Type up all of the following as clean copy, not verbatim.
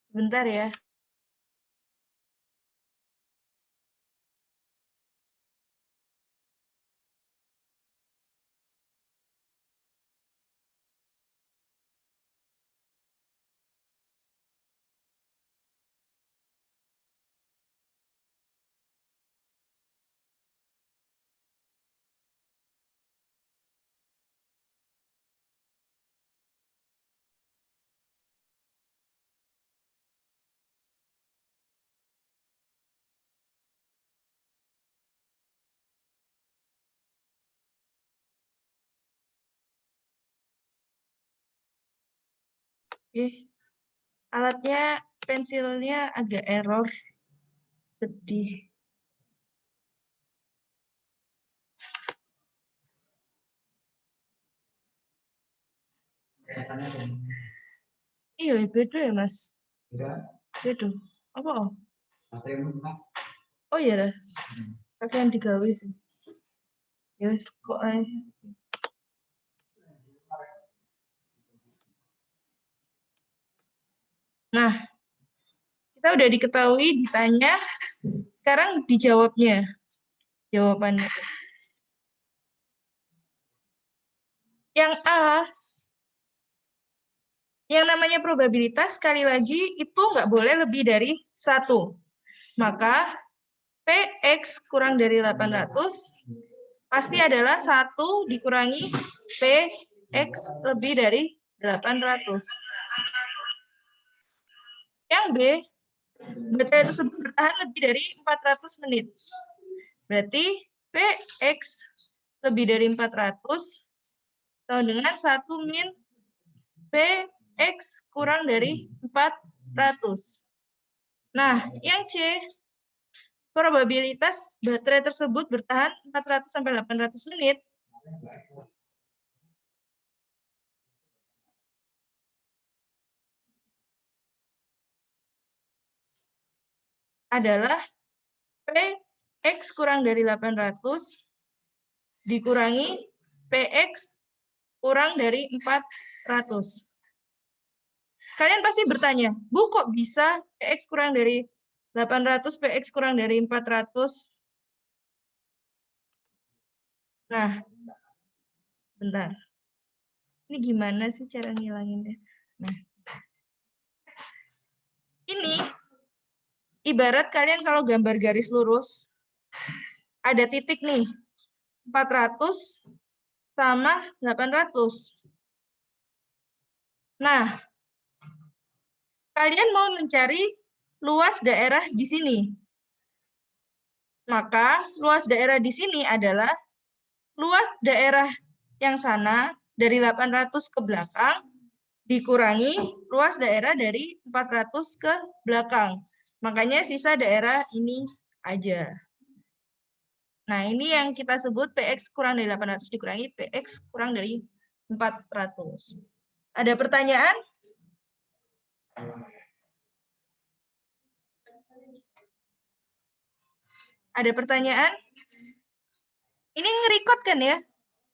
Sebentar ya. Oke. Alatnya, pensilnya agak error. Sedih. Iya, beda ya, Mas? Beda. Apa? Oh iya dah. Pakaian digawe sih. Ya wis kok ae. Nah, kita udah diketahui ditanya, sekarang dijawabnya. Jawabannya. Yang A, yang namanya probabilitas, sekali lagi, itu nggak boleh lebih dari 1. Maka, PX kurang dari 800, pasti adalah 1 dikurangi PX lebih dari 800. Yang B, baterai tersebut bertahan lebih dari 400 menit. Berarti PX lebih dari 400 sama dengan 1 min PX kurang dari 400. Nah, yang C, probabilitas baterai tersebut bertahan 400 sampai 800 menit adalah PX kurang dari 800 dikurangi PX kurang dari 400. Kalian pasti bertanya, Bu, kok bisa PX kurang dari 800, PX kurang dari 400? Nah, bentar. Ini gimana sih cara ngilanginnya? Nah, ini ibarat kalian kalau gambar garis lurus, ada titik nih, 400 sama 800. Nah, kalian mau mencari luas daerah di sini. Maka, luas daerah di sini adalah luas daerah yang sana dari 800 ke belakang dikurangi luas daerah dari 400 ke belakang. Makanya sisa daerah ini aja. Nah, ini yang kita sebut PX kurang dari 800 dikurangi PX kurang dari 400. Ada pertanyaan? Ada pertanyaan? Ini nge-record kan ya?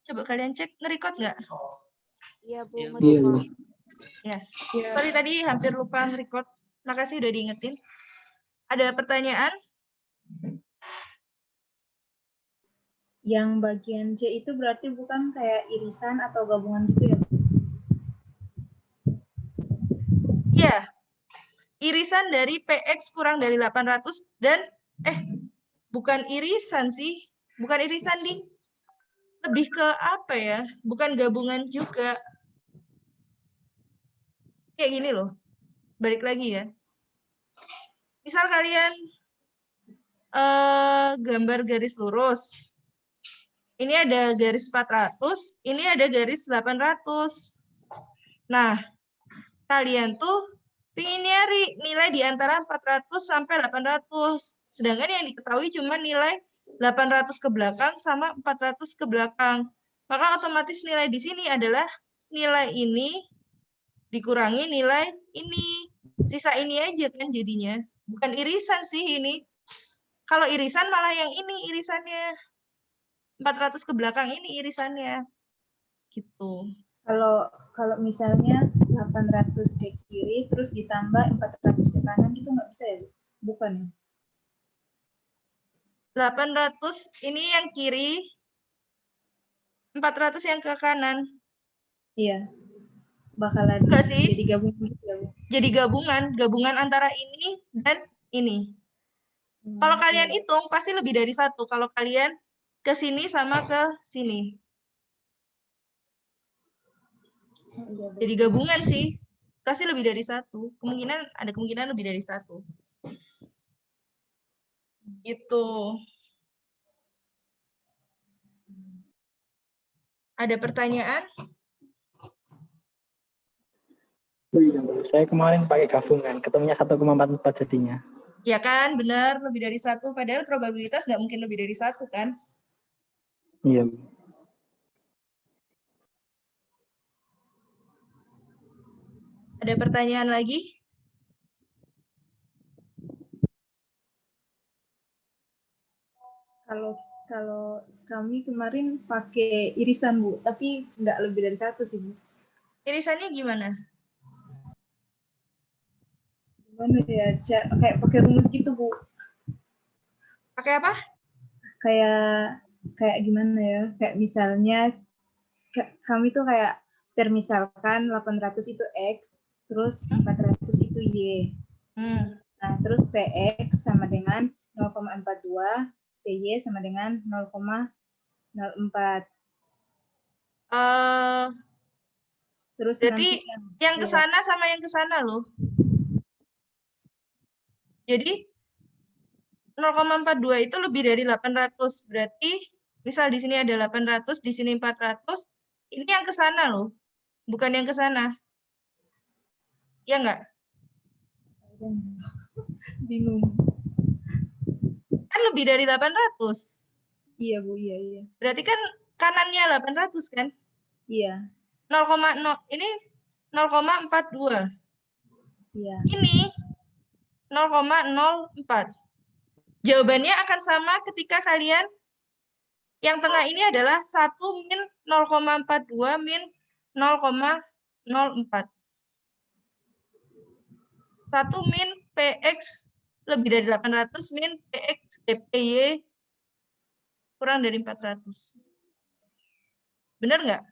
Coba kalian cek, nge-record nggak? Iya, Bu. Iya, Bu. Ya. Sorry tadi hampir lupa nge-record. Makasih udah diingetin. Ada pertanyaan? Yang bagian C itu berarti bukan kayak irisan atau gabungan gitu ya? Iya. Irisan dari PX kurang dari 800 dan bukan irisan sih. Bukan irisan, Ding. Lebih ke apa ya? Bukan gabungan juga. Kayak gini loh. Balik lagi ya. Misal kalian gambar garis lurus. Ini ada garis 400, ini ada garis 800. Nah, kalian tuh ingin nyari nilai di antara 400 sampai 800. Sedangkan yang diketahui cuma nilai 800 ke belakang sama 400 ke belakang. Maka otomatis nilai di sini adalah nilai ini dikurangi nilai ini. Sisa ini aja kan jadinya. Bukan irisan sih ini. Kalau irisan malah yang ini irisannya. 400 ke belakang ini irisannya. Gitu. Kalau kalau misalnya 800 ke kiri, terus ditambah 400 ke kanan, itu nggak bisa ya, Bu? Bukan ya? 800 ini yang kiri, 400 yang ke kanan. Iya, bakalan Enggak sih, jadi gabungan gitu ya, Bu? jadi gabungan antara ini dan ini. Kalau kalian Iya. hitung, pasti lebih dari satu. Kalau kalian ke sini sama ke sini. Iya, Bu. Jadi gabungan sih. Pasti lebih dari satu. Ada kemungkinan lebih dari satu. Gitu. Ada pertanyaan? Saya kemarin pakai gabungan, ketemunya 1,44 jadinya. Ya kan, benar. Lebih dari satu. Padahal probabilitas nggak mungkin lebih dari satu kan? Iya. Ada pertanyaan lagi? Kalau kami kemarin pakai irisan, Bu, tapi nggak lebih dari satu sih, Bu. Irisannya gimana? Gimana ya, kayak pakai rumus gitu, Bu. Pakai apa? Kayak gimana ya, kayak misalnya kami tuh kayak misalkan 800 itu X, terus 400 itu Y. Nah, terus PX sama dengan 0,42, PY sama dengan 0,04. Terus Berarti nanti yang ke sana sama yang ke sana loh. Jadi 0,42 itu lebih dari 800. Berarti misal di sini ada 800, di sini 400. Ini yang ke sana loh. Bukan yang ke sana. Ya enggak? bingung. Kan lebih dari 800. Iya, Bu, iya. Berarti kan kanannya 800 kan? Iya. 0,0 ini 0,42. Iya. Ini 0,04. Jawabannya akan sama ketika kalian yang tengah ini adalah 1 min 0,42 min 0,04. 1 min PX lebih dari 800 min PX PY kurang dari 400. Benar nggak?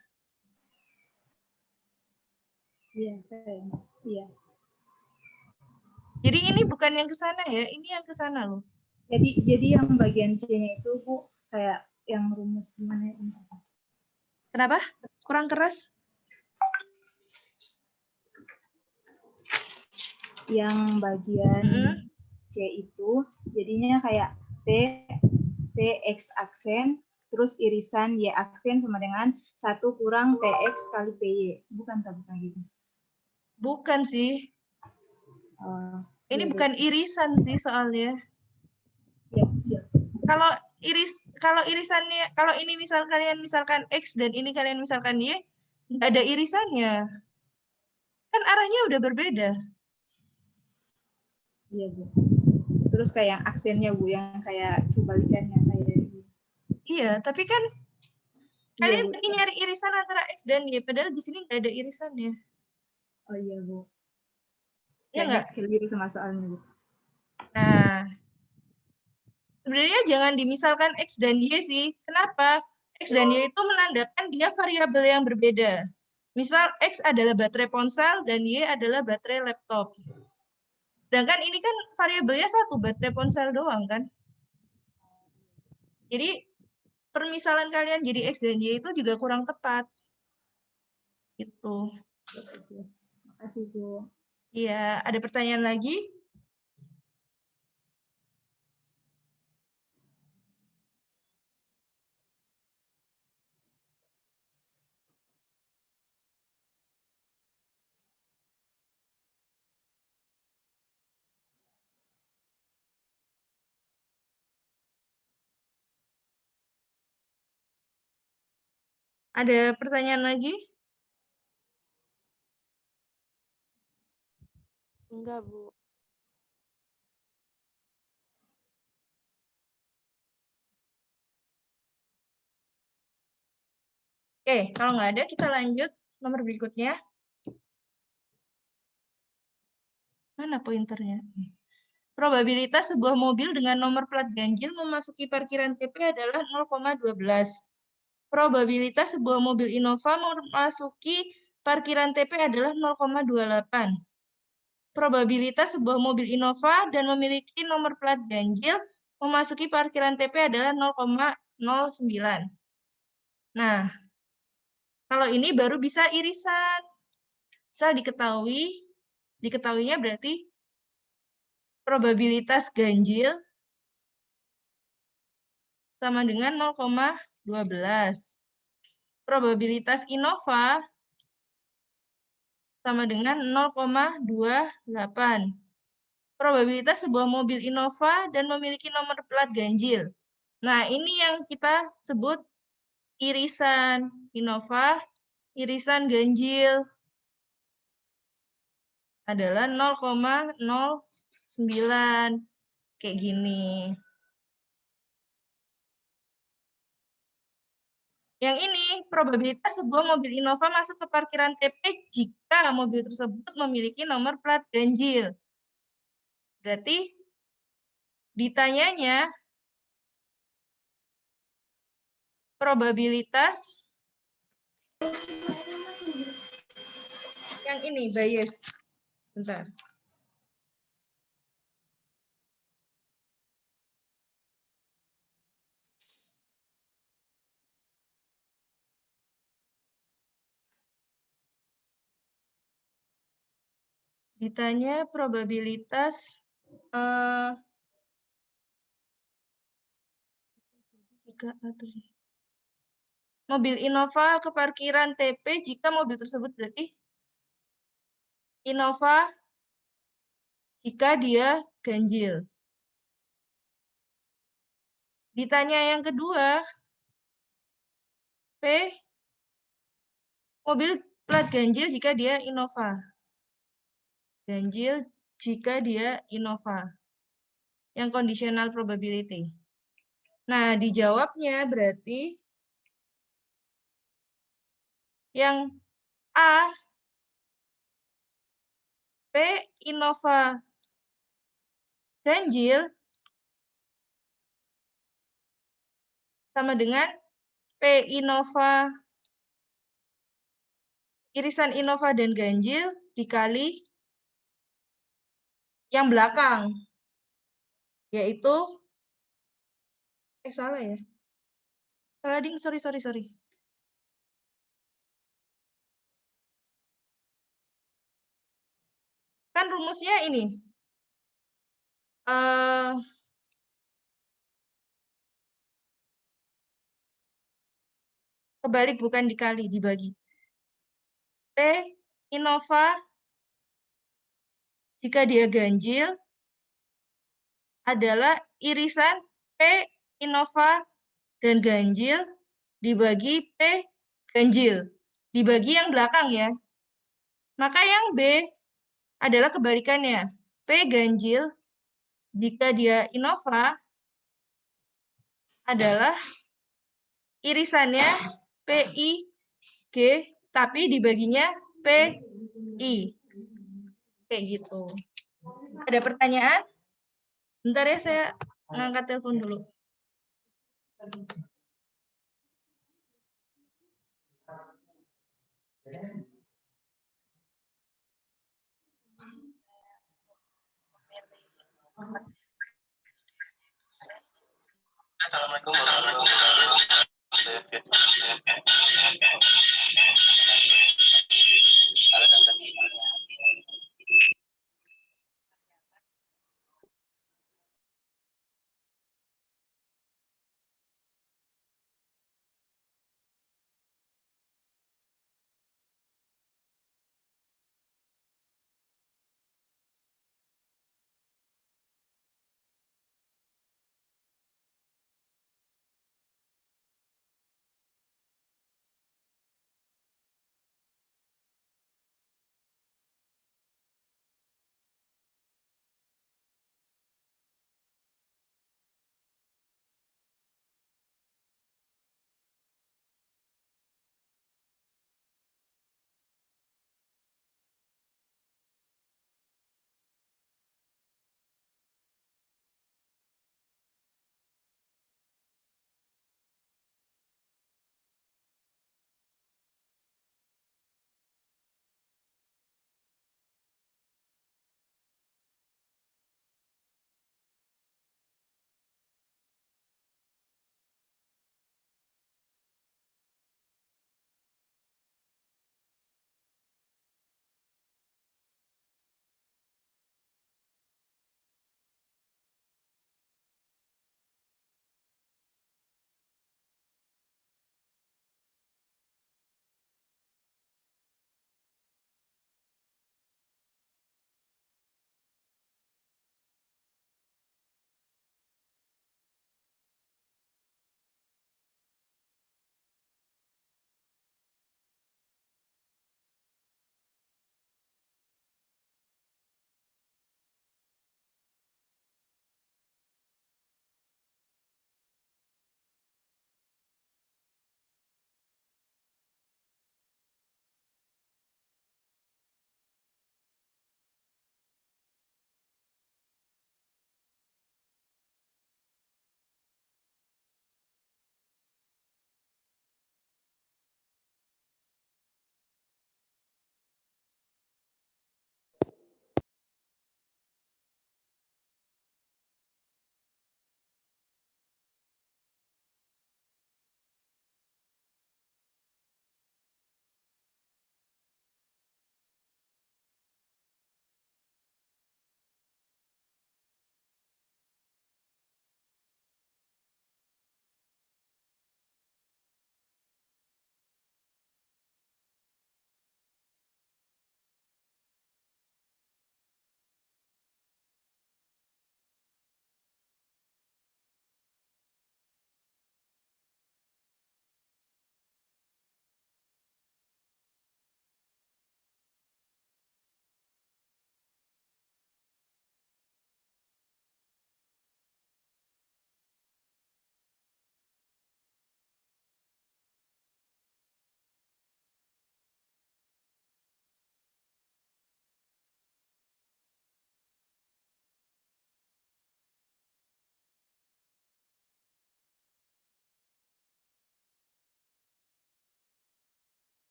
Iya. Iya. Jadi ini bukan yang ke sana ya, ini yang ke sana loh. Jadi yang bagian C-nya itu, Bu, kayak yang rumus gimana ya? Kenapa? Kurang keras? Yang bagian C itu jadinya kayak T X aksen, terus irisan Y aksen sama dengan 1 kurang PX kali PY. Bukan gitu. Bukan sih. Ini bukan irisan sih soalnya. Siap. Kalau irisannya, kalau ini misalkan X dan ini kalian misalkan Y, nggak ada irisannya. Kan arahnya udah berbeda. Iya, Bu. Terus kayak aksennya, Bu, yang kayak kebalikannya kayak. Iya, tapi kan kalian lagi nyari irisan antara X dan Y, padahal di sini nggak ada irisannya. Oh iya, Bu. Ya nggak? Keliru sama soalnya, Bu. Nah, sebenarnya jangan dimisalkan X dan Y sih. Kenapa? X dan Y itu menandakan dia variabel yang berbeda. Misal X adalah baterai ponsel dan Y adalah baterai laptop. Sedangkan ini kan variabelnya satu, baterai ponsel doang kan. Jadi permisalan kalian jadi X dan Y itu juga kurang tepat. Gitu. Makasih, Bu. Iya, ada pertanyaan lagi? Ada pertanyaan lagi? Enggak, Bu. Oke, kalau nggak ada, kita lanjut nomor berikutnya. Mana pointernya? Probabilitas sebuah mobil dengan nomor plat ganjil memasuki parkiran TP adalah 0,12. Probabilitas sebuah mobil Innova memasuki parkiran TP adalah 0,28. Probabilitas sebuah mobil Innova dan memiliki nomor plat ganjil memasuki parkiran TP adalah 0,09. Nah, kalau ini baru bisa irisan. Asal diketahuinya berarti probabilitas ganjil sama dengan 0,12. Probabilitas Innova sama dengan 0,28. Probabilitas sebuah mobil Innova dan memiliki nomor plat ganjil. Nah, ini yang kita sebut irisan Innova, irisan ganjil adalah 0,09. Kayak gini. Yang ini, probabilitas sebuah mobil Innova masuk ke parkiran TP jika mobil tersebut memiliki nomor plat ganjil. Berarti ditanyanya probabilitas yang ini, bias. Bentar. Ditanya probabilitas mobil Innova ke parkiran TP jika mobil tersebut berarti Innova jika dia ganjil. Ditanya yang kedua, P mobil plat ganjil jika dia Innova. Ganjil jika dia Innova. Yang conditional probability. Nah, dijawabnya berarti yang A, P Innova ganjil sama dengan P Innova irisan Innova dan ganjil dikali yang belakang, yaitu salah ya. Salah ding, sorry. Kan rumusnya ini. Kebalik, bukan dikali, dibagi. P Innova jika dia ganjil adalah irisan P Innova dan ganjil dibagi P ganjil. Dibagi yang belakang ya. Maka yang B adalah kebalikannya. P ganjil jika dia Innova adalah irisannya PI G tapi dibaginya PI. Kayak gitu. Ada pertanyaan? Bentar ya, saya ngangkat telepon dulu. Assalamualaikum warahmatullahi wabarakatuh.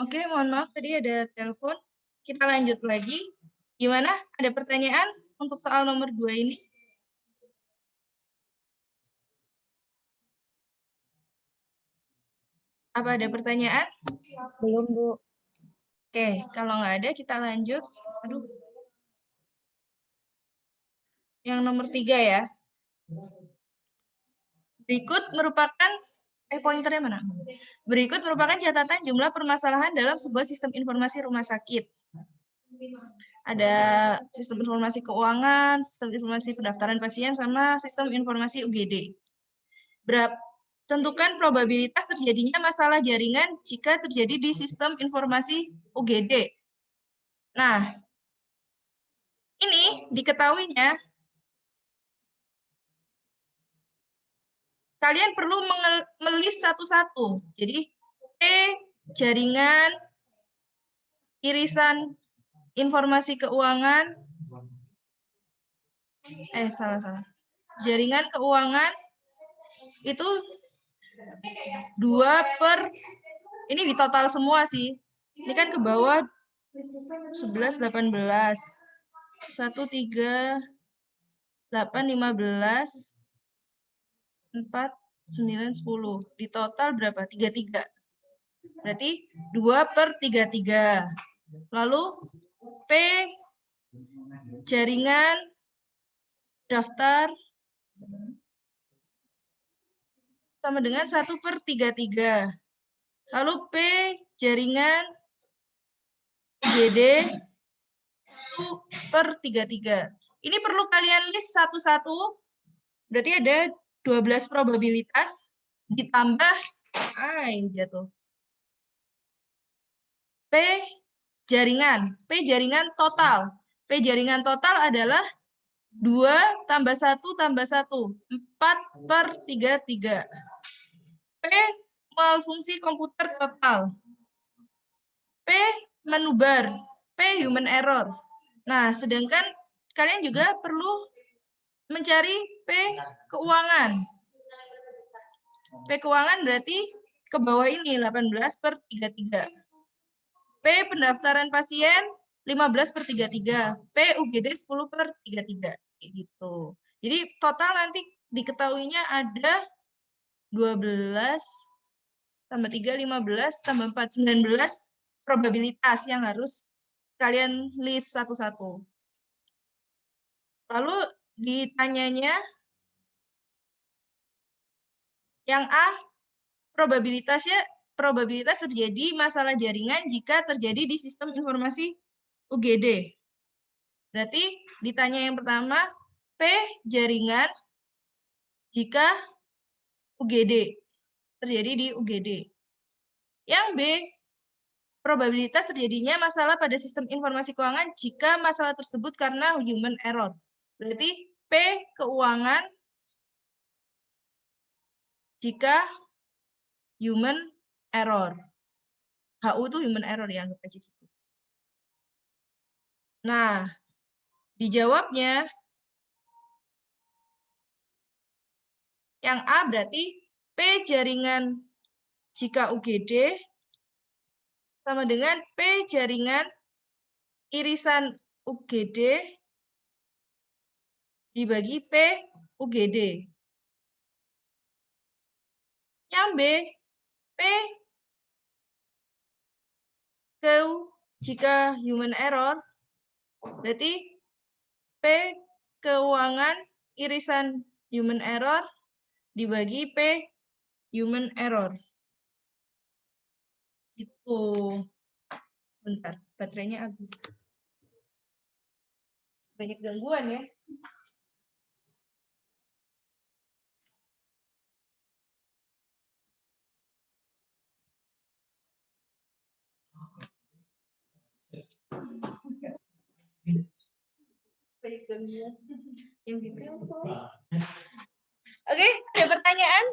Oke, mohon maaf tadi ada telepon. Kita lanjut lagi. Gimana? Ada pertanyaan untuk soal nomor 2 ini? Apa ada pertanyaan? Belum, Bu. Oke, kalau nggak ada kita lanjut. Aduh. Yang nomor 3 ya. Berikut merupakan pointernya mana? Berikut merupakan catatan jumlah permasalahan dalam sebuah sistem informasi rumah sakit. Ada sistem informasi keuangan, sistem informasi pendaftaran pasien, sama sistem informasi UGD. Tentukan probabilitas terjadinya masalah jaringan jika terjadi di sistem informasi UGD. Nah, ini diketahuinya, kalian perlu melis satu-satu. Jadi, jaringan, irisan informasi keuangan, salah. Jaringan keuangan itu 2/, ini di total semua sih. Ini kan ke bawah 11, 18, 1, 3, 8, 15, 4, 9, 10. Di total berapa? 33. Berarti 2/33. Lalu P jaringan daftar sama dengan 1/33. Lalu P jaringan UGD 1/33. Ini perlu kalian list satu-satu. Berarti ada 12 probabilitas ditambah jatuh. P jaringan total. P jaringan total adalah 2 tambah 1 tambah 1. 4/33. P mal fungsi komputer total. P menubar. P human error. Nah, sedangkan kalian juga perlu mencari P keuangan. P keuangan berarti ke bawah ini 18/33. P pendaftaran pasien 15/33. P UGD 10/33. Gitu. Jadi total nanti diketahuinya ada 12 tambah 3, 15 tambah 4, 19 probabilitas yang harus kalian list satu-satu. Lalu ditanyanya yang A, probabilitas terjadi masalah jaringan jika terjadi di sistem informasi UGD. Berarti ditanya yang pertama, P jaringan jika UGD, terjadi di UGD. Yang B, probabilitas terjadinya masalah pada sistem informasi keuangan jika masalah tersebut karena human error. Berarti P keuangan jika human error. HU itu human error ya, anggap aja gitu. Nah, dijawabnya yang A berarti P jaringan jika UGD sama dengan P jaringan irisan UGD dibagi P UGD. Yang B, P jika human error, berarti P keuangan irisan human error dibagi P human error. Gitu. Sebentar, baterainya habis. Banyak gangguan ya. Banyak gangguan. Yang ditelepon. Oke, ada pertanyaan?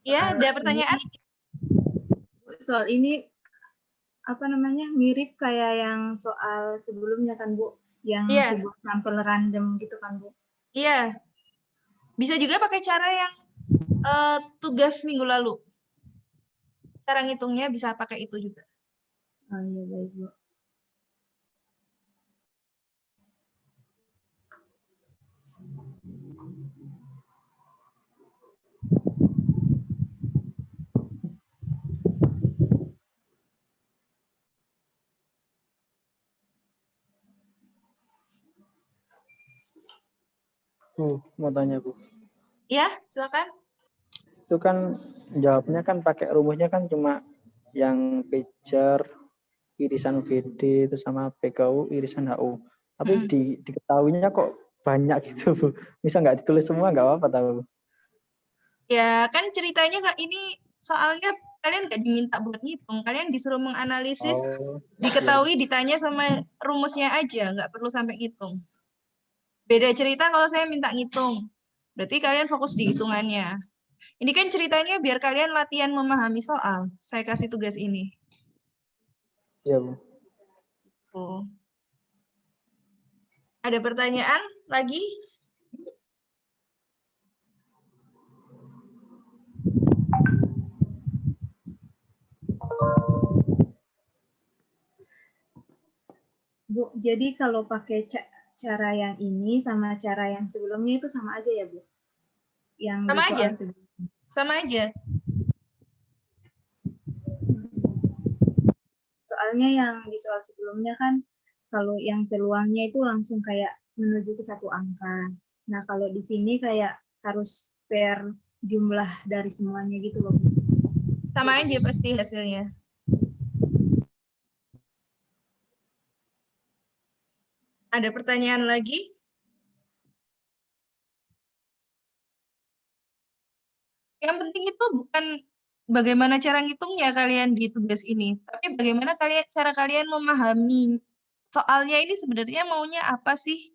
Ya, ada pertanyaan? Soal ini apa namanya mirip kayak yang soal sebelumnya kan Bu, yang Iya. sebuah sampel random gitu kan Bu? Iya. Bisa juga pakai cara yang tugas minggu lalu. Cara ngitungnya bisa pakai itu juga. Oh iya baik Bu. Mau tanya Bu. Ya, silakan. Itu kan jawabnya kan pakai rumusnya kan cuma yang pager, irisan UGD, itu sama PKU, irisan HU. Tapi diketahuinya kok banyak gitu Bu. Bisa nggak ditulis semua nggak apa-apa tahu. Ya, kan ceritanya ini soalnya kalian nggak diminta buat ngitung. Kalian disuruh menganalisis, diketahui, ditanya sama rumusnya aja. Nggak perlu sampai ngitung. Beda cerita kalau saya minta ngitung. Berarti kalian fokus di hitungannya. Ini kan ceritanya biar kalian latihan memahami soal. Saya kasih tugas ini. Iya Bu. Oh. Ada pertanyaan lagi? Bu, jadi kalau pakai cara yang ini sama cara yang sebelumnya itu sama aja ya Bu? Yang Sama di soal aja. sebelumnya. Sama aja. Soalnya yang di soal sebelumnya kan kalau yang peluangnya itu langsung kayak menuju ke satu angka. Nah, kalau di sini kayak harus per jumlah dari semuanya gitu loh. Sama aja pasti hasilnya. Ada pertanyaan lagi? Yang penting itu bukan bagaimana cara ngitungnya kalian di tugas ini, tapi bagaimana cara kalian memahami soalnya ini sebenarnya maunya apa sih?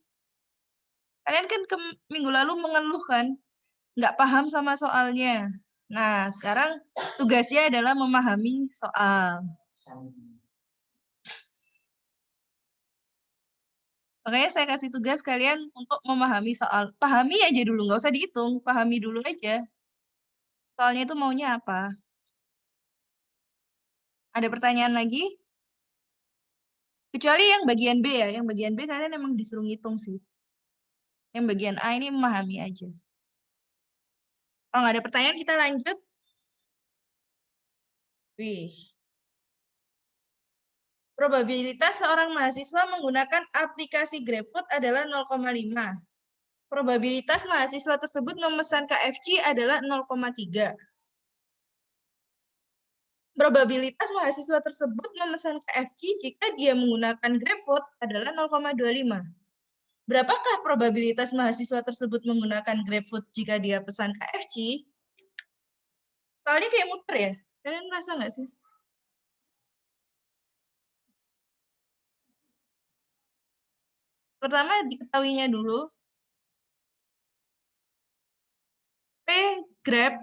Kalian kan minggu lalu mengeluh kan, nggak paham sama soalnya. Nah, sekarang tugasnya adalah memahami soal. Makanya saya kasih tugas kalian untuk memahami soal. Pahami aja dulu, nggak usah dihitung. Pahami dulu aja. Soalnya itu maunya apa? Ada pertanyaan lagi? Kecuali yang bagian B ya. Yang bagian B kalian emang disuruh ngitung sih. Yang bagian A ini memahami aja. Kalau nggak ada pertanyaan, kita lanjut. Wih. Probabilitas seorang mahasiswa menggunakan aplikasi GrabFood adalah 0,5. Probabilitas mahasiswa tersebut memesan KFC adalah 0,3. Probabilitas mahasiswa tersebut memesan KFC jika dia menggunakan GrabFood adalah 0,25. Berapakah probabilitas mahasiswa tersebut menggunakan GrabFood jika dia pesan KFC? Soalnya kayak muter ya. Kalian merasa nggak sih? Pertama diketahuinya dulu. P Grab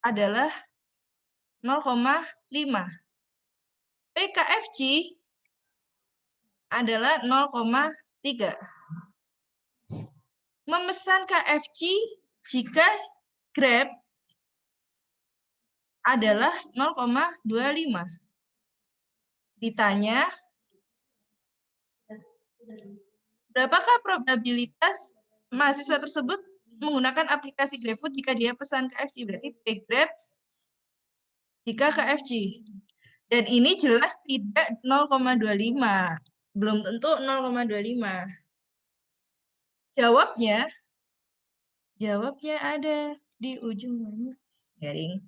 adalah 0,5. P KFC adalah 0,3. Memesan KFC jika Grab adalah 0,25. Ditanya, berapakah probabilitas mahasiswa tersebut menggunakan aplikasi GrabFood jika dia pesan KFC? Berarti P Grab jika KFC. Dan ini jelas tidak 0,25. Belum tentu 0,25. Jawabnya ada di ujung garing.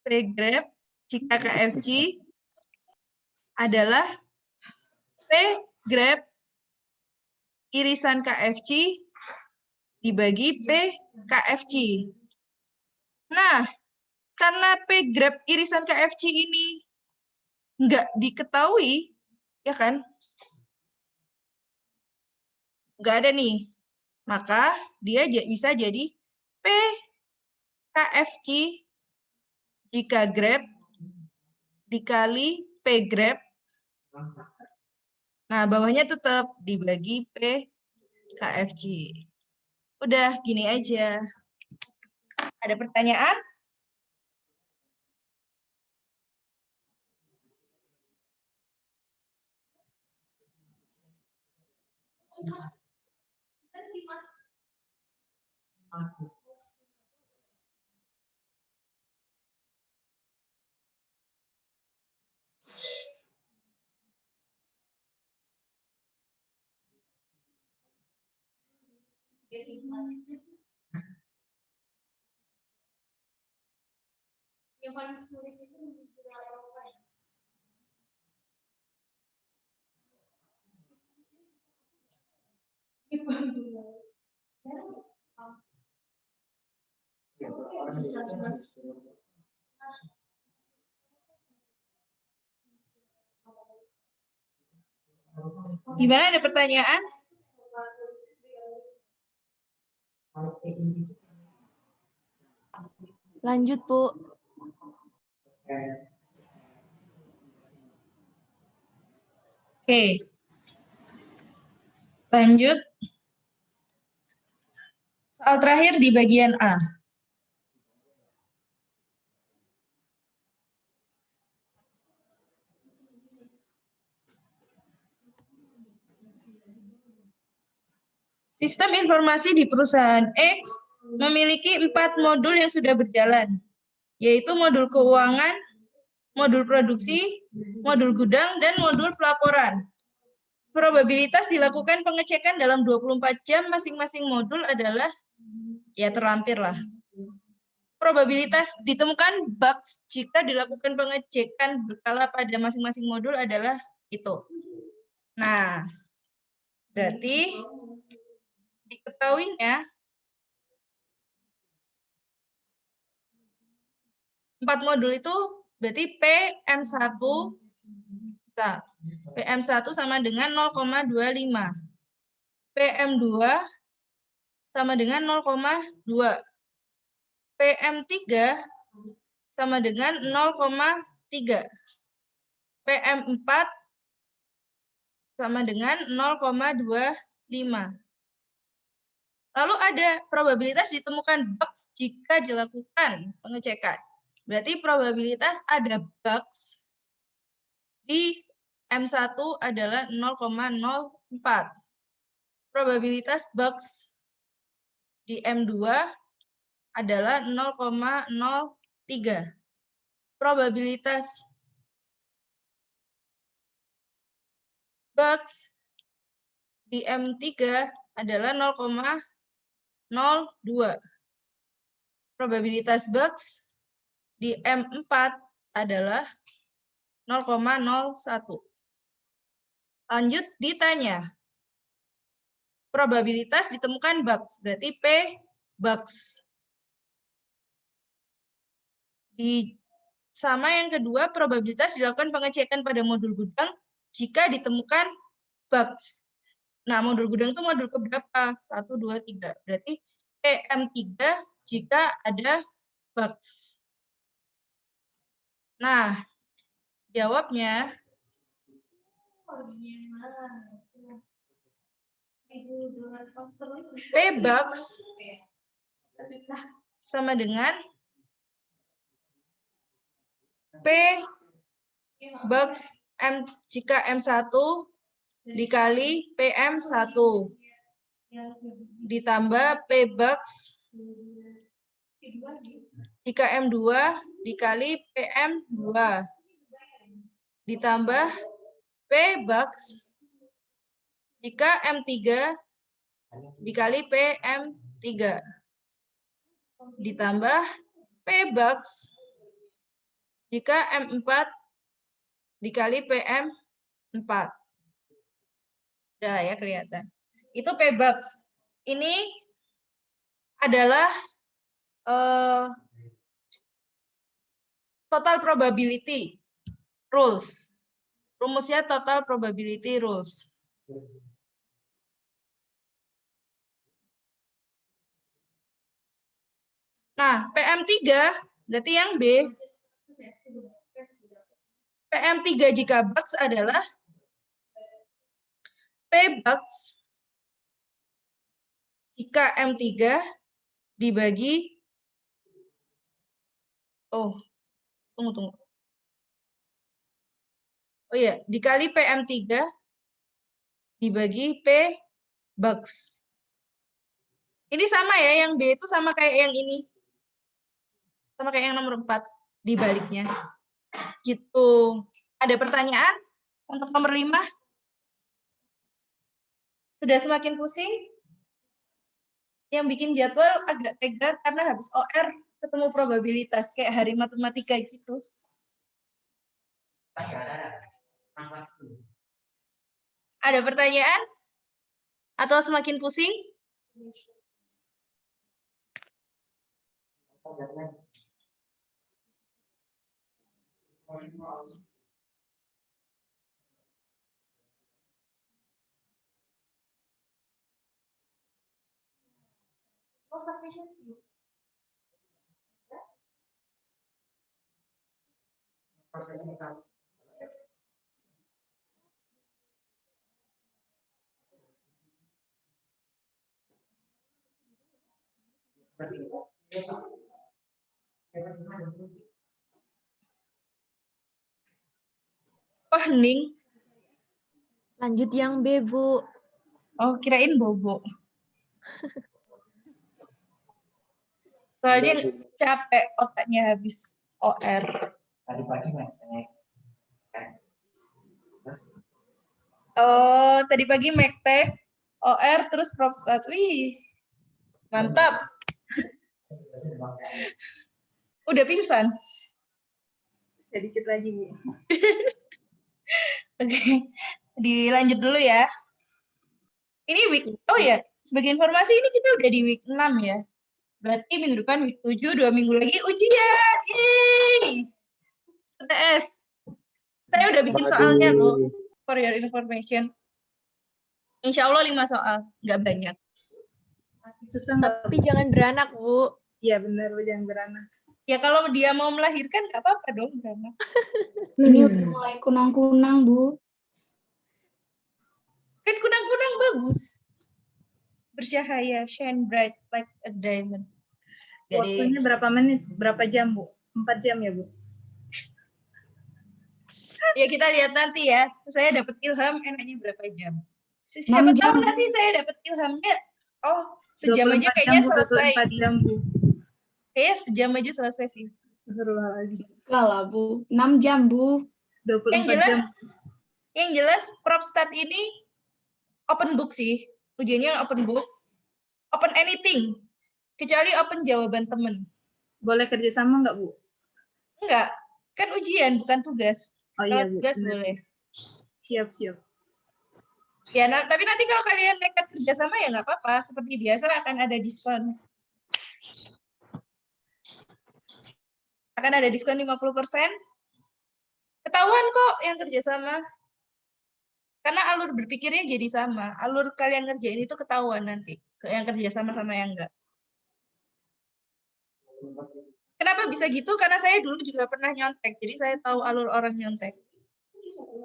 P Grab jika KFC adalah P Grab irisan KFC dibagi P KFC. Nah, karena P Grab irisan KFC ini nggak diketahui, ya kan? Nggak ada nih. Maka dia bisa jadi P KFC jika Grab dikali P Grab. Nah, bawahnya tetap dibagi P KFC. Udah, gini aja. Ada pertanyaan? Yang paling sulit itu menunjukkan Eropa ya. Gimana, ada pertanyaan? Lanjut, Bu. Oke. Lanjut. Soal terakhir di bagian A. Sistem informasi di perusahaan X memiliki 4 modul yang sudah berjalan, yaitu modul keuangan, modul produksi, modul gudang, dan modul pelaporan. Probabilitas dilakukan pengecekan dalam 24 jam masing-masing modul adalah, ya terlampir lah. Probabilitas ditemukan bugs jika dilakukan pengecekan berkala pada masing-masing modul adalah itu. Nah, berarti diketahuinya 4 modul itu berarti PM1 sama dengan 0,25. PM2 sama dengan 0,2. PM3 sama dengan 0,3. PM4 sama dengan 0,25. Lalu ada probabilitas ditemukan bugs jika dilakukan pengecekan. Berarti probabilitas ada bugs di M1 adalah 0,04. Probabilitas bugs di M2 adalah 0,03. Probabilitas bugs di M3 adalah 0,02. Probabilitas bugs di M4 adalah 0,01. Lanjut ditanya. Probabilitas ditemukan bugs, berarti P bugs. Sama yang kedua, probabilitas dilakukan pengecekan pada modul gudang jika ditemukan bugs. Nah, modul gudang itu modul keberapa? 1, 2, 3. Berarti PM3 jika ada bugs. Nah, jawabnya P bugs sama dengan P bugs M jika M1 dikali PM1 ditambah P bugs jika M2 dikali PM2 ditambah P bugs jika M3 dikali PM3 ditambah P bugs jika M4 dikali PM4. Udah ya kelihatan. Itu P bugs. Ini adalah total probability rules. Rumusnya total probability rules. Nah, PM3 berarti yang B. PM3 gigabucks adalah P-bucks jika M3 dibagi, tunggu. Oh iya, dikali PM3 dibagi P-bucks. Ini sama ya, yang B itu sama kayak yang ini. Sama kayak yang nomor 4, dibaliknya. Gitu. Ada pertanyaan untuk nomor 5? Sudah semakin pusing? Yang bikin jadwal agak tega karena habis OR ketemu probabilitas, kayak hari matematika gitu. Ada pertanyaan? Atau semakin pusing? Oh, hening. Lanjut yang B, Bu. Oh, kirain bobo. Soalnya capek, otaknya habis OR. Tadi pagi naik. Oh, tadi pagi Mektek, OR, terus Propstat. Wih, mantap. Udah pingsan? Sedikit lagi, Bu. Oke, dilanjut dulu ya. Ini week, oh ya, sebagai informasi ini kita udah di week 6 ya. Berarti minggu depan week 7, 2 minggu lagi ujian. Yeay! UTS. Saya udah bikin soalnya tuh, for your information. Insya Allah 5 soal, nggak banyak. Susah nggak? Tapi jangan beranak, Bu. Iya benar, Bu, jangan beranak. Ya kalau dia mau melahirkan nggak apa-apa dong, drama. Ini udah mulai kunang-kunang, Bu. Kan kunang-kunang bagus. Bercahaya, shine bright like a diamond. Waktunya berapa menit? Berapa jam, Bu? 4 jam ya, Bu? Ya kita lihat nanti ya. Saya dapat ilham enaknya berapa jam. Siapa 6 tahu jam. nanti saya dapat ilhamnya. Oh, sejam aja 24 kayaknya jam, Bu, selesai. 24 jam, Bu. Kayaknya sejam aja selesai sih. Astagfirullahaladzim. Enggak lah, Bu. 6 jam, Bu. 24 Yang jelas, jam. yang jelas Propstat ini open book sih. Ujiannya open book. Open anything. Kecuali open jawaban temen. Boleh kerjasama nggak, Bu? Enggak. Kan ujian, bukan tugas. Oh Kalau iya, Bu. tugas Benar. boleh. Siap. Ya, tapi nanti kalau kalian nekat kerjasama ya nggak apa-apa. Seperti biasa akan ada diskon. Akan ada diskon 50%. Ketahuan kok yang kerjasama. Karena alur berpikirnya jadi sama. Alur kalian ngerjain itu ketahuan nanti. Yang kerjasama sama yang enggak. Kenapa bisa gitu? Karena saya dulu juga pernah nyontek. Jadi saya tahu alur orang nyontek.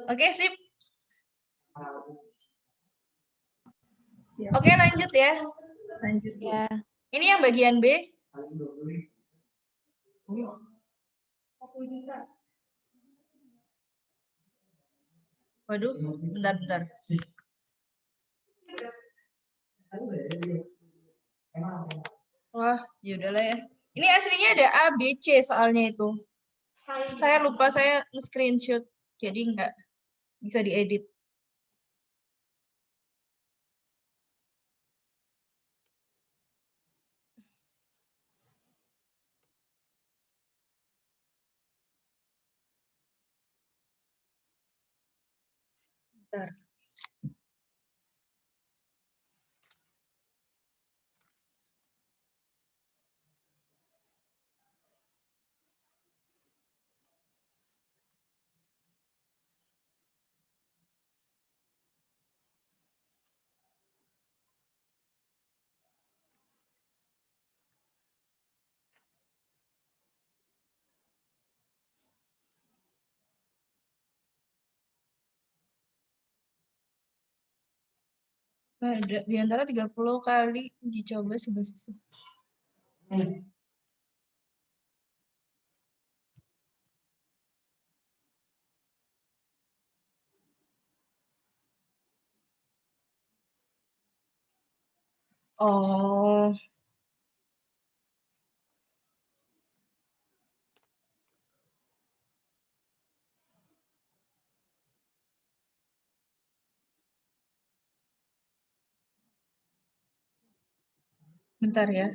Oke, sip. Oke, lanjut ya. Lanjut, Bu. Ya. Ini yang bagian B. Waduh, bentar. Wah, yaudahlah ya. Ini aslinya ada A, B, C soalnya itu. Saya lupa, saya screenshot. Jadi nggak bisa diedit. Bentar. Ada di antara 30 kali uji coba sebuah sistem. Oh. Bentar ya.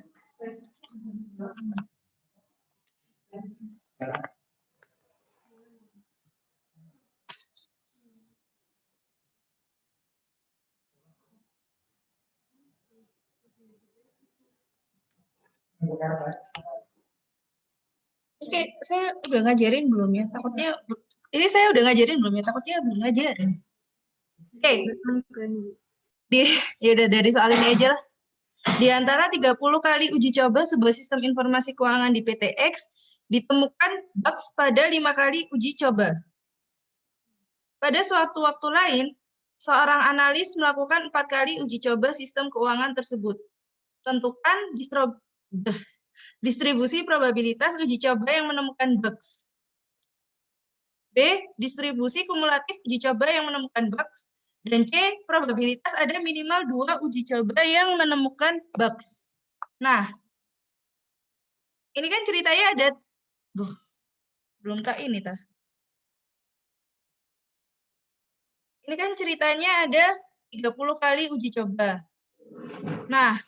Oke, saya udah ngajarin belum ya? Takutnya ini saya udah ngajarin belum ya? Takutnya belum ngajarin. Oke. Ya udah dari soal ini aja lah. Di antara 30 kali uji coba sebuah sistem informasi keuangan di PTX ditemukan bugs pada 5 kali uji coba. Pada suatu waktu lain, seorang analis melakukan 4 kali uji coba sistem keuangan tersebut. Tentukan distribusi probabilitas uji coba yang menemukan bugs. B. Distribusi kumulatif uji coba yang menemukan bugs. Dan C. Probabilitas ada minimal 2 uji coba yang menemukan bugs. Nah, ini kan ceritanya ada... belum tak ini, tah. Ini kan ceritanya ada 30 kali uji coba. Nah,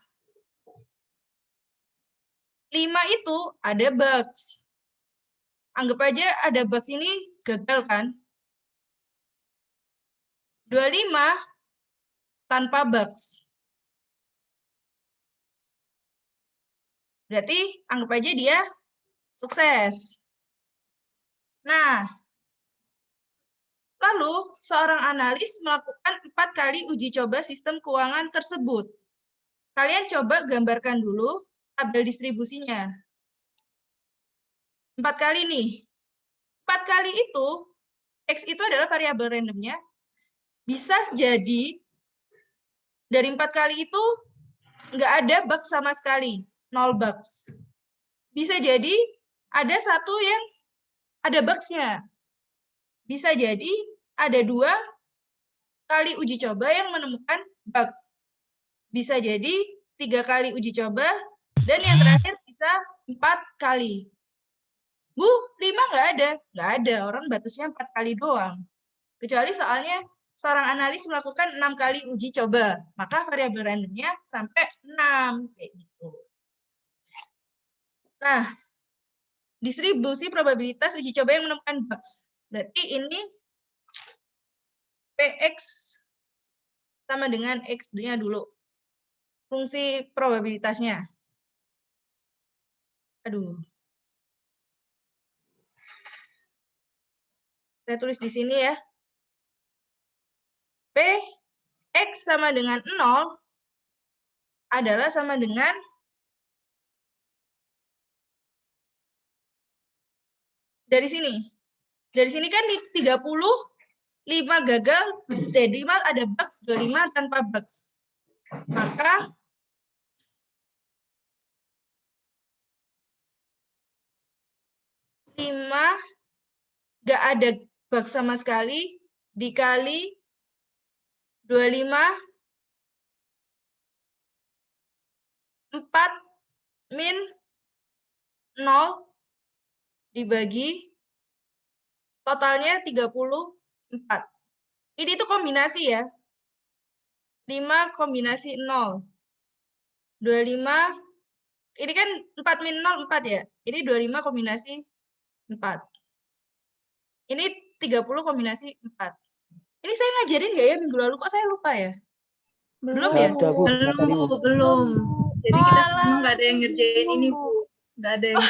5 itu ada bugs. Anggap aja ada bugs ini gagal kan? 25 tanpa bugs. Berarti anggap aja dia sukses. Nah, lalu seorang analis melakukan 4 kali uji coba sistem keuangan tersebut. Kalian coba gambarkan dulu tabel distribusinya. 4 kali nih. 4 kali itu, X itu adalah variabel randomnya. Bisa jadi dari 4 kali itu nggak ada bug sama sekali. 0 bugs. Bisa jadi ada satu yang ada bugs-nya. Bisa jadi ada 2 kali uji coba yang menemukan bugs. Bisa jadi 3 kali uji coba, dan yang terakhir bisa 4 kali. Bu, 5 nggak ada. Nggak ada, orang batasnya 4 kali doang. Kecuali soalnya seorang analis melakukan 6 kali uji coba. Maka variabel randomnya sampai 6. Kayak gitu. Nah, distribusi probabilitas uji coba yang menemukan bugs. Berarti ini PX sama dengan X-nya dulu. Fungsi probabilitasnya. Aduh. Saya tulis di sini ya. P, X sama dengan 0 adalah sama dengan dari sini. Dari sini kan di 30, 5 gagal, 5 ada bugs, 25 tanpa bugs. Maka nggak ada bug sama sekali, dikali 25, 4 min 0 dibagi totalnya 34. Ini itu kombinasi ya. 5 kombinasi 0. 25, ini kan 4 min 0, 4 ya. Ini 25 kombinasi 4. Ini 30 kombinasi 4. Ini saya ngajarin nggak ya minggu lalu? Kok saya lupa ya? Belum ya? Ada, Bu. Belum. Jadi kita Alah. memang nggak ada yang ngerjain ini, Bu. Nggak ada yang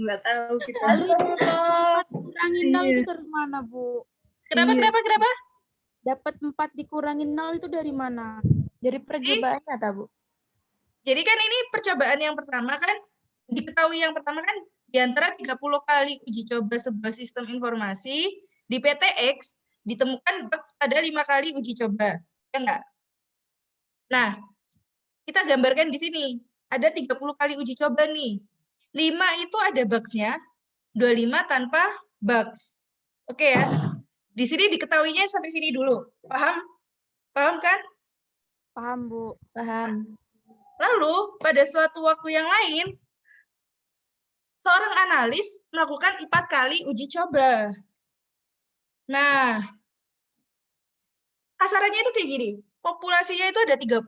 nggak tahu kita. Lalu itu kurangin 0 itu dari mana, Bu? Kenapa? Dapat 4 dikurangin 0 itu dari mana? Dari percobaannya, tak, Bu? Jadi kan ini percobaan yang pertama kan, diketahui yang pertama kan di antara 30 kali uji coba sebuah sistem informasi di PTX ditemukan bugs pada 5 kali uji coba. Ya enggak? Nah, kita gambarkan di sini. Ada 30 kali uji coba nih. 5 itu ada bugs-nya, 25 tanpa bugs. Oke ya. Di sini diketahuinya sampai sini dulu. Paham? Paham kan? Paham, Bu. Paham. Lalu, pada suatu waktu yang lain, seorang analis melakukan 4 kali uji coba. Nah, kasarannya itu kayak gini. Populasinya itu ada 30.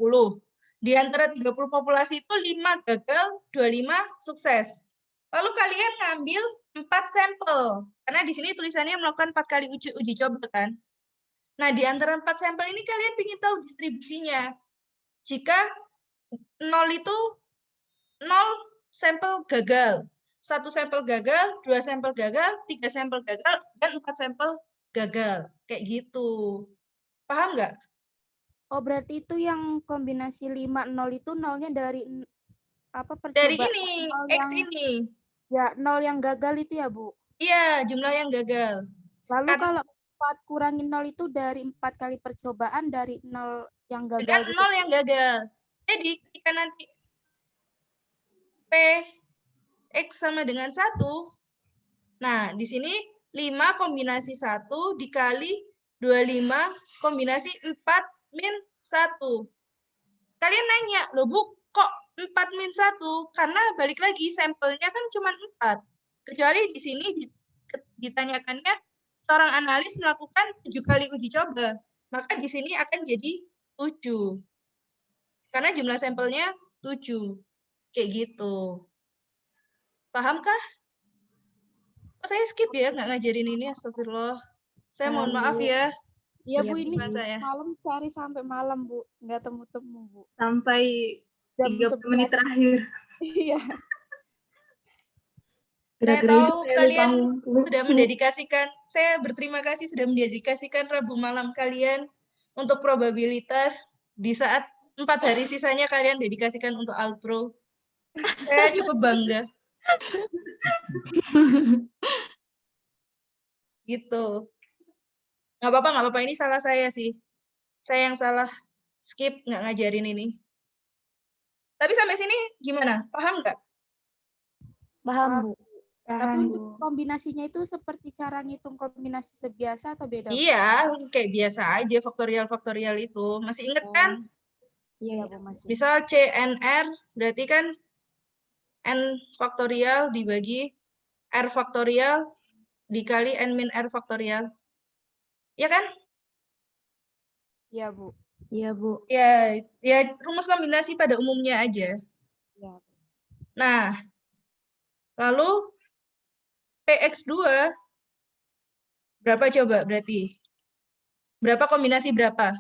Di antara 30 populasi itu 5 gagal, 25 sukses. Lalu kalian ngambil 4 sampel. Karena di sini tulisannya melakukan 4 kali uji coba kan. Nah, di antara 4 sampel ini kalian ingin tahu distribusinya. Jika 0 itu 0 sampel gagal. 1 sampel gagal, 2 sampel gagal, 3 sampel gagal, dan 4 sampel gagal. Kayak gitu. Paham nggak? Oh, berarti itu yang kombinasi 5, 0 itu nolnya dari apa Dari percobaan? ini, Nol X yang, ini. ya, 0 yang gagal itu ya, Bu? Iya, jumlah yang gagal. Lalu Kan- kalau 4 kurangi 0 itu dari 4 kali percobaan dari 0 yang Dengan gagal gitu. 0 yang gagal. Jadi, ketika nanti P X sama dengan 1, nah, di sini 5 kombinasi 1 dikali 25 kombinasi 4 min 1. Kalian nanya, loh Bu, kok 4 min 1? Karena balik lagi, sampelnya kan cuma 4. Kecuali di sini ditanyakannya, seorang analis melakukan 7 kali uji coba. Maka di sini akan jadi 7. Karena jumlah sampelnya 7. Kayak gitu. Pahamkah? Kok saya skip ya, nggak ngajarin ini, astagfirullah. Saya mohon maaf ya. Iya, Bu, ini Kesalahan saya. malam cari sampai malam, Bu. Nggak temu-temu, Bu. Sampai Jam 30 menit 11. terakhir. Iya. Saya Gara-gara itu tahu saya kalian lupa sudah mendedikasikan, saya berterima kasih sudah mendedikasikan Rabu malam kalian untuk probabilitas di saat 4 hari sisanya kalian dedikasikan untuk Alpro. Saya cukup bangga. Gitu. Nggak apa-apa, ini salah saya sih. Saya yang salah skip, nggak ngajarin ini. Tapi sampai sini gimana? Paham nggak? Paham, Bu. Tapi untuk kombinasinya itu seperti cara ngitung kombinasi sebiasa atau beda? Bu? Iya, kayak biasa aja faktorial itu. Masih inget kan? Iya, Bu, masih. Misal CNR berarti kan N faktorial dibagi R faktorial dikali N min R faktorial. Ya kan? Iya, Bu. Iya, Bu. Ya rumus kombinasi pada umumnya aja. Iya. Nah, lalu PX2 berapa coba berarti? Berapa kombinasi berapa?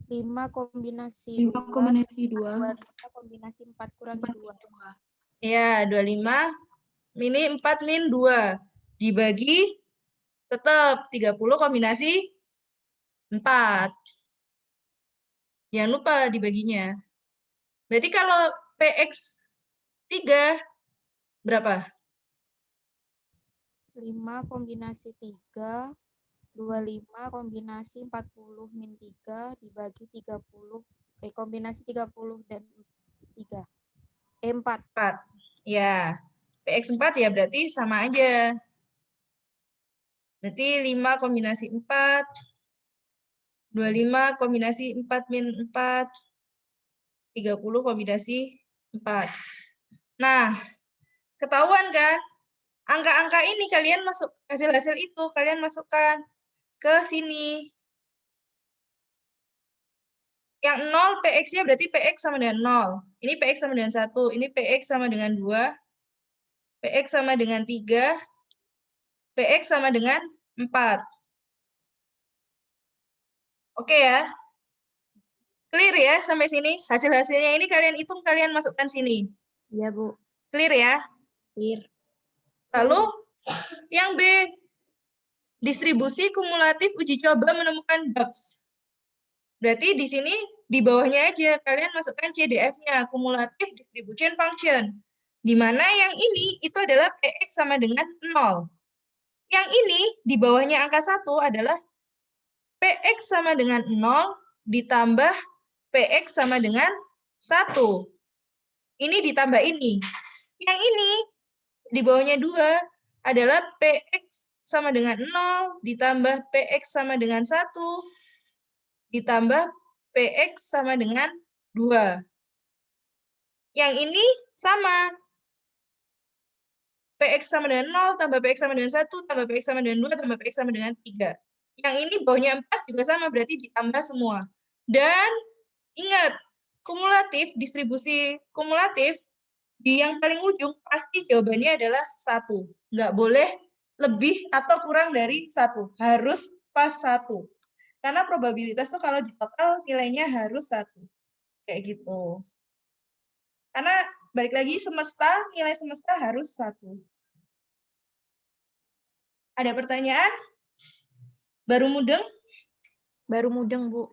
5 kombinasi 5 kombinasi 2. 25 kombinasi 4 kurangi 2. Ya, 25 ini 4 min 2 dibagi tetap 30 kombinasi 4. Jangan lupa dibaginya. Berarti kalau PX3 berapa? 5 kombinasi 3, 25 kombinasi 40 min 3 dibagi 30, kombinasi 30 dan 3. 4. 4. Ya, PX4 ya berarti sama aja. Berarti 5 kombinasi 4, 25 kombinasi 4 min 4, 30 kombinasi 4. Nah, ketahuan kan? Angka-angka ini kalian masuk, hasil-hasil itu kalian masukkan ke sini. Yang 0 PX-nya berarti PX sama dengan 0. Ini PX sama dengan 1. Ini PX sama dengan 2. PX sama dengan 3. PX sama dengan 4. Oke ya. Clear ya sampai sini? Hasil-hasilnya ini kalian hitung, kalian masukkan sini. Iya, Bu. Clear ya? Clear. Lalu yang B. Distribusi kumulatif uji coba menemukan bugs. Berarti di sini di bawahnya aja kalian masukkan CDF-nya, Cumulative Distribution Function. Di mana yang ini itu adalah PX sama dengan 0. Yang ini di bawahnya angka 1 adalah PX sama dengan 0 ditambah PX sama dengan 1. Ini ditambah ini. Yang ini di bawahnya 2 adalah PX sama dengan 0 ditambah PX sama dengan 1 ditambah PX sama dengan 2. Yang ini sama. PX sama dengan 0 tambah PX sama dengan 1 tambah PX sama dengan 2 tambah PX sama dengan 3. Yang ini bawahnya 4 juga sama, berarti ditambah semua. Dan ingat, kumulatif, distribusi kumulatif, di yang paling ujung pasti jawabannya adalah 1. Nggak boleh lebih atau kurang dari 1. Harus pas 1. Karena probabilitas itu kalau di total nilainya harus 1. Kayak gitu. Karena balik lagi semesta, nilai semesta harus 1. Ada pertanyaan? Baru mudeng? Baru mudeng, Bu.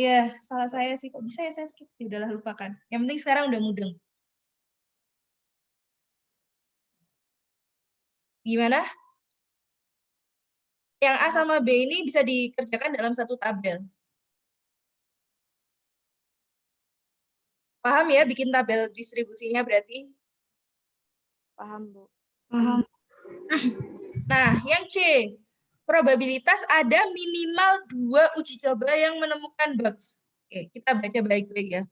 Ya, salah saya sih. Kok bisa ya saya skip? Ya udahlah, lupakan. Yang penting sekarang udah mudeng. Gimana? Yang A sama B ini bisa dikerjakan dalam satu tabel. Paham ya bikin tabel distribusinya berarti? Paham, Bu. Paham. Nah, yang C. Probabilitas ada minimal 2 uji coba yang menemukan bugs. Oke, kita baca baik-baik ya.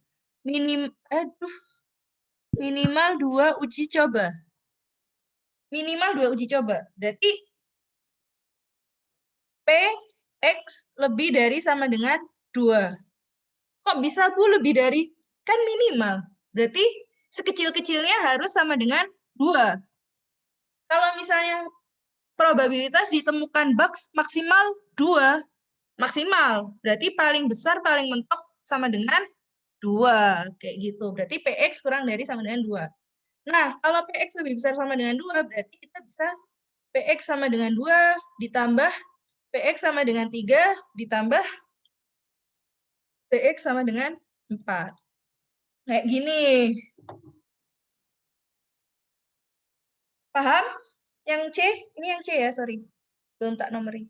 Minimal 2 uji coba. Minimal 2 uji coba. Berarti PX lebih dari sama dengan 2. Kok bisa, Bu, lebih dari? Kan minimal. Berarti sekecil-kecilnya harus sama dengan 2. Kalau misalnya probabilitas ditemukan bugs maksimal 2. Maksimal. Berarti paling besar, paling mentok sama dengan 2. Kayak gitu. Berarti PX kurang dari sama dengan 2. Nah, kalau PX lebih besar sama dengan 2, berarti kita bisa PX sama dengan 2 ditambah PX sama dengan 3 ditambah PX sama dengan 4. Kayak gini. Paham? Yang C? Ini yang C ya, sorry. Belum tak nomerin.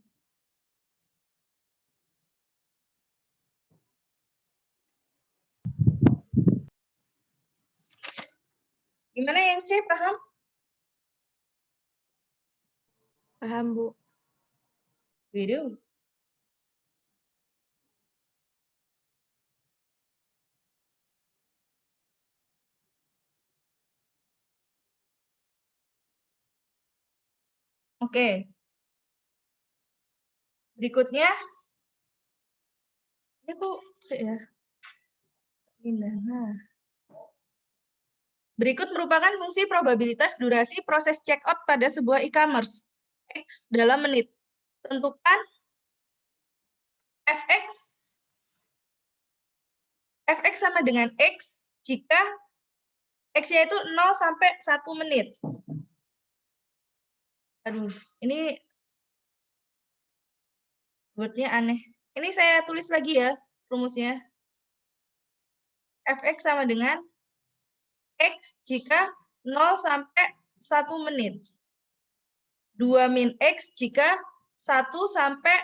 Gimana yang C, paham? Paham, Bu. Video. Oke. Berikutnya. Ini kok ya. Nah. Berikut merupakan fungsi probabilitas durasi proses checkout pada sebuah e-commerce. X dalam menit. Tentukan Fx sama dengan X jika X-nya itu 0 sampai 1 menit. Aduh, ini word-nya aneh. Ini saya tulis lagi ya rumusnya. Fx sama dengan X jika 0 sampai 1 menit. 2 min X jika 1 sampai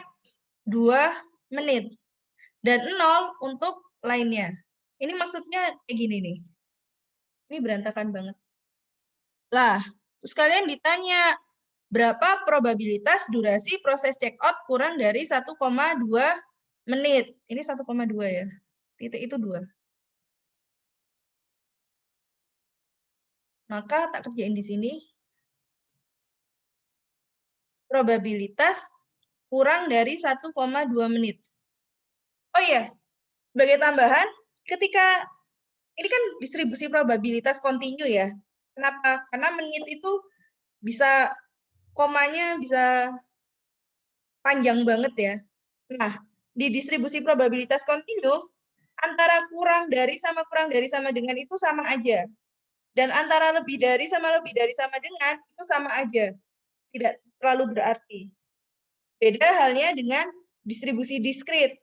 2 menit. Dan 0 untuk lainnya. Ini maksudnya kayak gini nih. Ini berantakan banget. Lah, terus kalian ditanya, berapa probabilitas durasi proses checkout kurang dari 1,2 menit? Ini 1,2 ya. Titik itu 2. Maka tak kerjain di sini. Probabilitas kurang dari 1,2 menit. Oh iya, sebagai tambahan, ketika ini kan distribusi probabilitas kontinu ya. Kenapa? Karena menit itu bisa komanya bisa panjang banget ya. Nah, di distribusi probabilitas kontinu, antara kurang dari sama dengan itu sama aja. Dan antara lebih dari sama dengan itu sama aja. Tidak terlalu berarti. Beda halnya dengan distribusi diskrit.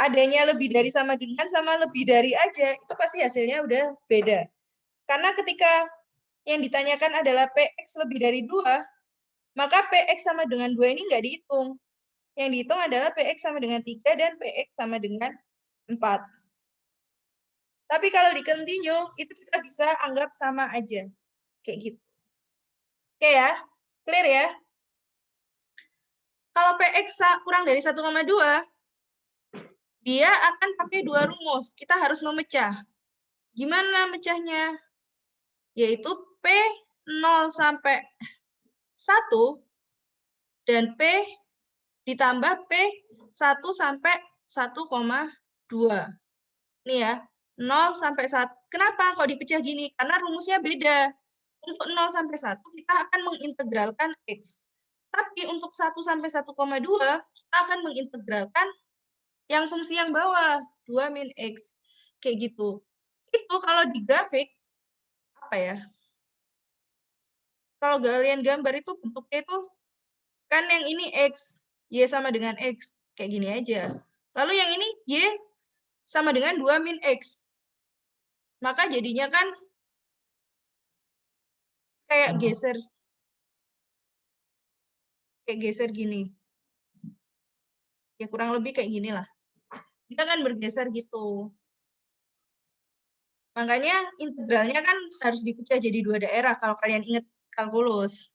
Adanya lebih dari sama dengan sama lebih dari aja, itu pasti hasilnya udah beda. Karena ketika yang ditanyakan adalah PX lebih dari 2, maka PX sama dengan 2 ini nggak dihitung. Yang dihitung adalah PX sama dengan 3 dan PX sama dengan 4. Tapi kalau di continue, itu kita bisa anggap sama aja. Kayak gitu. Oke ya? Clear ya? Kalau PX kurang dari 1,2, dia akan pakai 2 rumus. Kita harus memecah. Gimana mecahnya? Yaitu P 0 sampai 1 dan P ditambah P 1 sampai 1,2. Ini ya, 0 sampai 1. Kenapa kok dipecah gini? Karena rumusnya beda. Untuk 0 sampai 1 kita akan mengintegralkan X. Tapi untuk 1 sampai 1,2 kita akan mengintegralkan yang fungsi yang bawah, 2 min X. Kayak gitu. Itu kalau di grafik, apa ya? Kalau kalian gambar itu bentuknya itu, kan yang ini X, Y sama dengan X. Kayak gini aja. Lalu yang ini Y sama dengan 2 min X. Maka jadinya kan kayak geser. Kayak geser gini. Ya kurang lebih kayak gini lah. Kita kan bergeser gitu. Makanya integralnya kan harus dipecah jadi 2 daerah kalau kalian ingat kalkulus.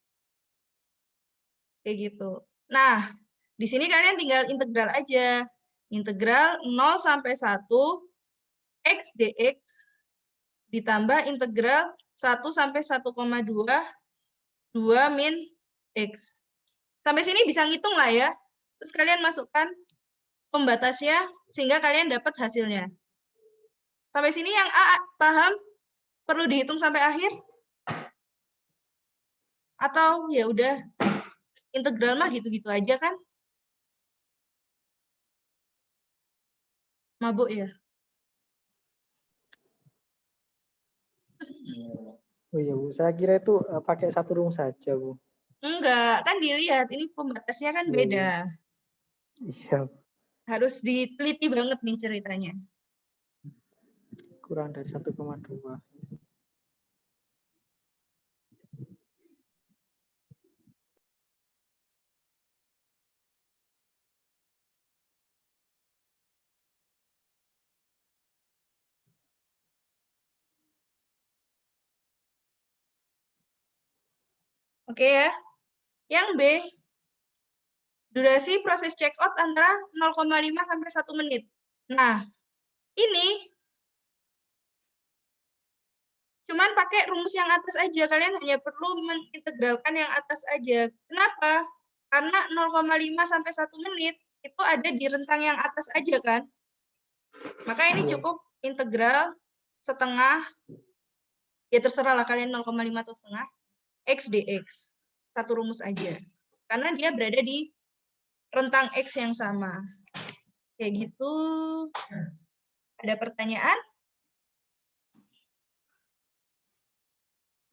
Kayak gitu. Nah, di sini kalian tinggal integral aja. Integral 0 sampai 1 X dx ditambah integral 1 sampai 1,2 2 min X. Sampai sini bisa ngitung lah ya. Terus kalian masukkan pembatasnya sehingga kalian dapat hasilnya. Sampai sini yang A paham? Perlu dihitung sampai akhir? Atau ya udah integral mah gitu-gitu aja kan? Mabuk ya? Oh iya Bu, saya kira itu pakai satu rumus saja Bu. Enggak, kan dilihat ini pembatasnya kan Iya, beda. Iya, Harus diteliti banget nih ceritanya. kurang dari 1,2. Oke ya. Yang B, durasi proses check out antara 0,5 sampai 1 menit. Nah, ini cuman pakai rumus yang atas aja. Kalian hanya perlu mengintegralkan yang atas aja. Kenapa? Karena 0,5 sampai 1 menit itu ada di rentang yang atas aja kan. Maka ini cukup integral setengah, ya terserah lah kalian 0,5 atau setengah, X dx. Satu rumus aja. Karena dia berada di rentang X yang sama. Kayak gitu. Ada pertanyaan?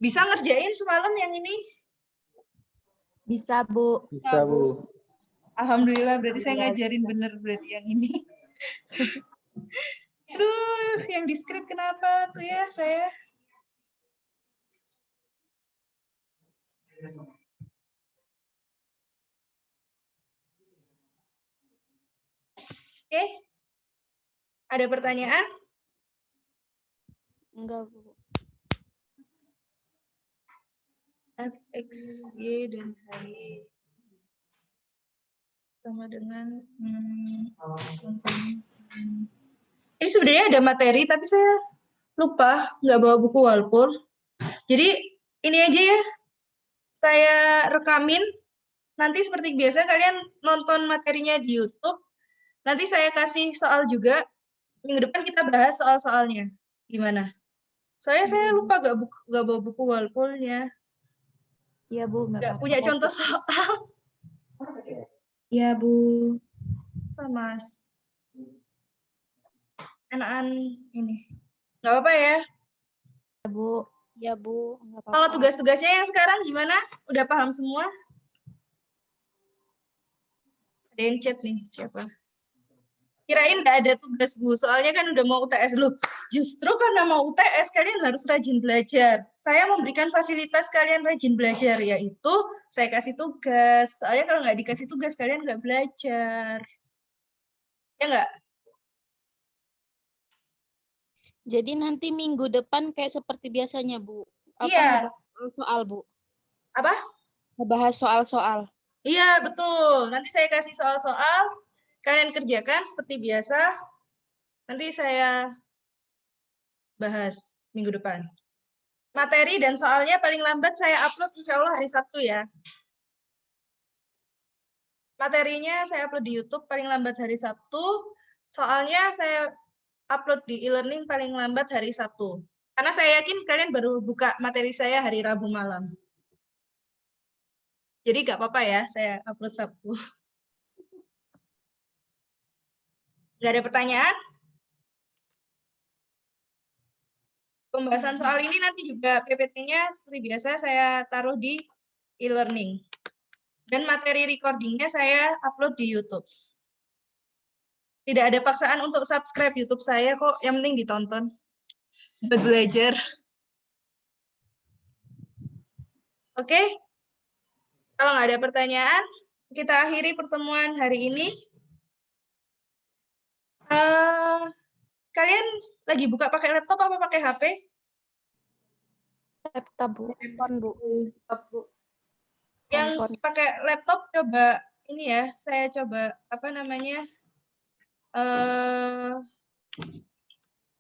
Bisa ngerjain semalam yang ini? Bisa, Bu. Bisa Bu. Alhamdulillah, berarti saya ngajarin bener berarti yang ini. Aduh, yang diskrit kenapa tuh ya saya? Oke. Ada pertanyaan? Enggak, Bu. F, X, Y, dan Y sama dengan ini sebenarnya ada materi, tapi saya lupa nggak bawa buku Walpur. Jadi ini aja ya, saya rekamin. Nanti seperti biasa kalian nonton materinya di YouTube. Nanti saya kasih soal juga. Minggu depan kita bahas soal-soalnya. Gimana? Soalnya saya lupa nggak bawa buku Walpurnya. Iya, Bu. Nggak punya contoh soal. Ya, Bu. Mas. Enakan ini. Nggak apa-apa ya. Bu. Ya, Bu. Enggak apa-apa. Kalau tugas-tugasnya yang sekarang gimana? Udah paham semua? Ada yang chat nih, siapa? Kirain nggak ada tugas, Bu. Soalnya kan udah mau UTS. Loh, justru karena mau UTS, kalian harus rajin belajar. Saya memberikan fasilitas kalian rajin belajar, yaitu saya kasih tugas. Soalnya kalau nggak dikasih tugas, kalian nggak belajar. Ya nggak? Jadi nanti minggu depan kayak seperti biasanya, Bu. Iya. Ngebahas soal, Bu. Apa? Ngebahas soal-soal. Iya, betul. Nanti saya kasih soal-soal, kalian kerjakan seperti biasa. Nanti saya bahas minggu depan. Materi dan soalnya paling lambat saya upload insya Allah hari Sabtu ya. Materinya saya upload di YouTube paling lambat hari Sabtu. Soalnya saya upload di e-learning paling lambat hari Sabtu. Karena saya yakin kalian baru buka materi saya hari Rabu malam. Jadi nggak apa-apa ya, saya upload Sabtu. Nggak ada pertanyaan? Pembahasan soal ini nanti juga PPT-nya seperti biasa saya taruh di e-learning. Dan materi recordingnya saya upload di YouTube. Tidak ada paksaan untuk subscribe YouTube saya kok, yang penting ditonton. Buat belajar. Oke? Kalau nggak ada pertanyaan, kita akhiri pertemuan hari ini. Kalian lagi buka pakai laptop apa pakai HP? Laptop, Bu. Handphone, Bu. Yang Handphone. pakai laptop coba ini ya, saya coba apa namanya?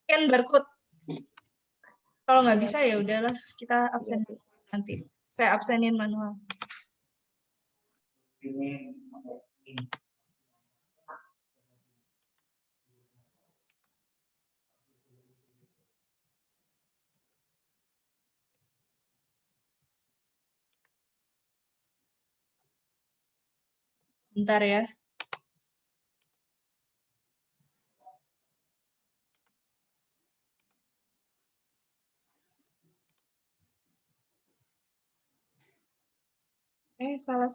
Scan barcode. Kalau nggak bisa ya udahlah, kita absen nanti. Saya absenin manual. Bentar ya. Salah.